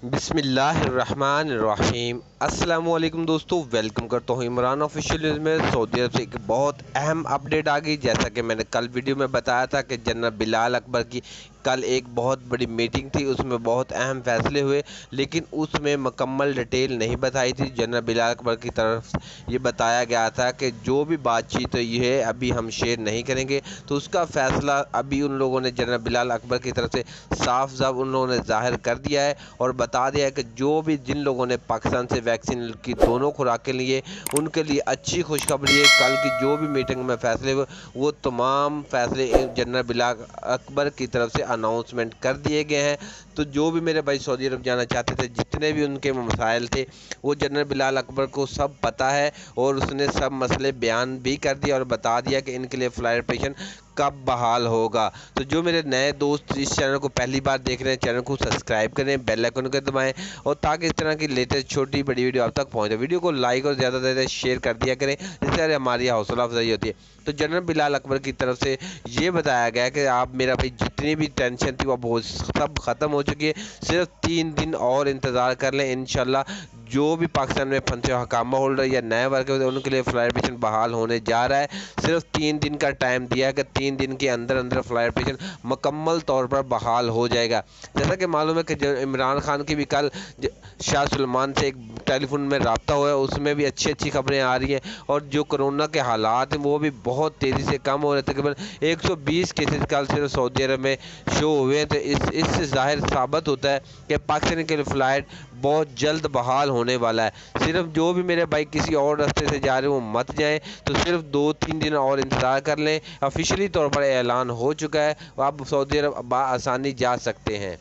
بسم اللہ الرحمن الرحیم۔ السلام علیکم دوستو، ویلکم کرتا ہوں عمران آفیشیل نیوز میں۔ سعودی عرب سے ایک بہت اہم اپڈیٹ آ گئی، جیسا کہ میں نے کل ویڈیو میں بتایا تھا کہ جنرل بلال اکبر کی کل ایک بہت بڑی میٹنگ تھی، اس میں بہت اہم فیصلے ہوئے، لیکن اس میں مکمل ڈیٹیل نہیں بتائی تھی۔ جنرل بلال اکبر کی طرف یہ بتایا گیا تھا کہ جو بھی بات چیت یہ ہے ابھی ہم شیئر نہیں کریں گے، تو اس کا فیصلہ ابھی ان لوگوں نے جنرل بلال اکبر کی طرف سے صاف ان لوگوں نے ظاہر کر دیا ہے اور بتا دیا ہے کہ جو بھی جن لوگوں نے پاکستان سے ویکسین کی دونوں خوراکیں لیے ان کے لیے اچھی خوشخبری ہے۔ کل کی جو بھی میٹنگ میں فیصلے ہوئے وہ تمام فیصلے جنرل بلال اکبر کی طرف سے اناؤنسمنٹ کر دیے گئے ہیں۔ تو جو بھی میرے بھائی سعودی عرب جانا چاہتے تھے، جتنے بھی ان کے مسائل تھے، وہ جنرل بلال اکبر کو سب پتہ ہے اور اس نے سب مسئلے بیان بھی کر دیا اور بتا دیا کہ ان کے لیے فلائٹ آپریشن کب بحال ہوگا۔ تو جو میرے نئے دوست اس چینل کو پہلی بار دیکھ رہے ہیں، چینل کو سبسکرائب کریں، بیل آئیکن کو دبائیں اور تاکہ اس طرح کی لیٹسٹ چھوٹی بڑی ویڈیو آپ تک پہنچے۔ ویڈیو کو لائک اور زیادہ سے زیادہ شیئر کر دیا کریں، جس سے ہماری حوصلہ افزائی ہوتی ہے۔ تو جنرل بلال اکبر کی طرف سے یہ بتایا گیا کہ آپ میرا بھائی جتنی بھی ٹینشن تھی وہ سب ختم ہو چکی ہے، صرف 3 دن اور انتظار کر لیں، انشاءاللہ جو بھی پاکستان میں پھنسے حکامہ ہولڈر یا نئے ورکر ان کے لیے فلائٹ آپریشن بحال ہونے جا رہا ہے۔ صرف 3 دن کا ٹائم دیا ہے کہ 3 دن کے اندر فلائٹ آپریشن مکمل طور پر بحال ہو جائے گا۔ جیسا کہ معلوم ہے کہ عمران خان کی بھی کل شاہ سلمان سے ایک ٹیلی فون میں رابطہ ہوا ہے، اس میں بھی اچھی خبریں آ رہی ہیں اور جو کرونا کے حالات ہیں وہ بھی بہت تیزی سے کم ہو رہے تھے۔ تقریباً 120 کیسز کل صرف سعودی عرب میں شو ہوئے ہیں۔ تو اس سے ظاہر ثابت ہوتا ہے کہ پاکستان کے لیے فلائٹ بہت جلد بحال ہونے والا ہے۔ صرف جو بھی میرے بھائی کسی اور راستے سے جا رہے ہیں وہ مت جائیں، تو صرف 2-3 دن اور انتظار کر لیں۔ آفیشیلی طور پر اعلان ہو چکا ہے، آپ سعودی عرب بآسانی جا سکتے ہیں۔